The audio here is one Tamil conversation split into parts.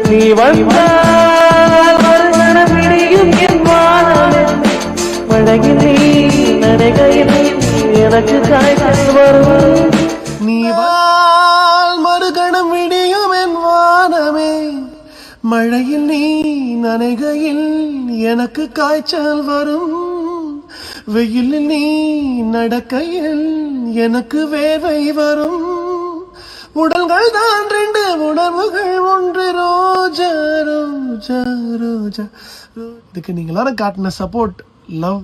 நீ வந்தால் மறுமணம் விடியும் என் வானமே மழையில் நீ நனைகையில் எனக்கு காய்ச்சல் வரும் நீ மறுகணம் விடியும் என் வானமே மழையில் நீ நனைகையில் எனக்கு காய்ச்சல் வரும் வெயிலில் நீ நடக்கையில் எனக்கு வேர்வை வரும் உடல்கள் தான் ரெண்டு உணர்வுகள் ஒன்று ரோஜா ரோஜா ரோஜா. இதுக்கு நீங்க எல்லாரும் காட்டின சப்போர்ட் லவ்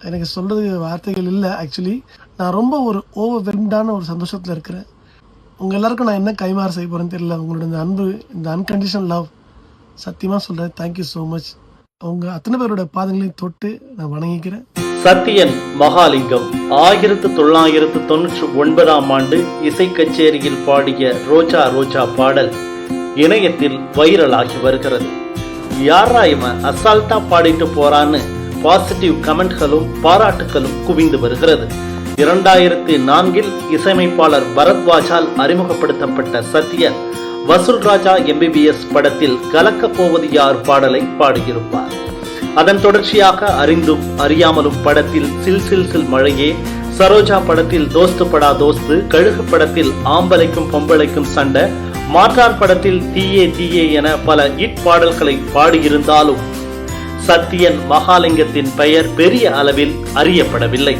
எனக்கு சொல்றதுக்கு வார்த்தைகள் இல்லை. ஆக்சுவலி நான் ரொம்ப ஒரு ஓவர்வெல்ம்டான ஒரு சந்தோஷத்துல இருக்கிறேன். உங்க எல்லாருக்கும் நான் என்ன கைமாறு செய்ய போறேன்னு தெரியல. உங்களோட இந்த அன்பு, இந்த அன்கண்டிஷனல் லவ் சத்தியமா சொல்றேன். Thank you so much. அவங்க அத்தனை பேரோட பாதங்களையும் தொட்டு நான் வணங்கிக்கிறேன். சத்யன் மகாலிங்கம் 1999ஆம் ஆண்டு இசை கச்சேரியில் பாடிய ரோஜா ரோஜா பாடல் இணையத்தில் வைரலாகி வருகிறது. யாரா இவன் அசால்ட்டா பாடிட்டு போறான்னு பாசிட்டிவ் கமெண்ட்களும் பாராட்டுகளும் குவிந்து வருகிறது. 2004இல் இசையமைப்பாளர் பரத்வாஜால் அறிமுகப்படுத்தப்பட்ட சத்யன் வசூல் ராஜா MBBS படத்தில் கலக்க போவது யார் பாடலை பாடியிருப்பார். அதன் தொடர்ச்சியாக அறிந்தும் அறியாமலும் படத்தில் சில் சில் சில் மழையே, சரோஜா படத்தில் தோஸ்து படா தோஸ்து, கழுகு படத்தில் ஆம்பளைக்கும் பொம்பளைக்கும் சண்டை, மாற்றார் படத்தில் தீயே தீயே என பல ஹிட் பாடல்களை பாடியிருந்தாலும் சத்யன் மகாலிங்கத்தின் பெயர் பெரிய அளவில் அறியப்படவில்லை.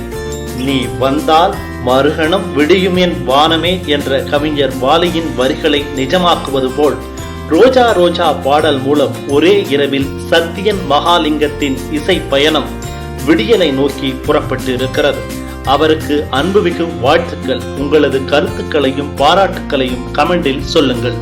நீ வந்தால் மறுகணம் விடியும் என் வானமே என்ற கவிஞர் வாலியின் வரிகளை நிஜமாக்குவது போல் ரோஜா ரோஜா பாடல் மூலம் ஒரே இரவில் சத்யன் மகாலிங்கத்தின் இசை பயணம் விடியலை நோக்கி புறப்பட்டு இருக்கிறது. அவருக்கு அன்புமிகு வாழ்த்துக்கள். உங்களது கருத்துக்களையும் பாராட்டுக்களையும் கமெண்டில் சொல்லுங்கள்.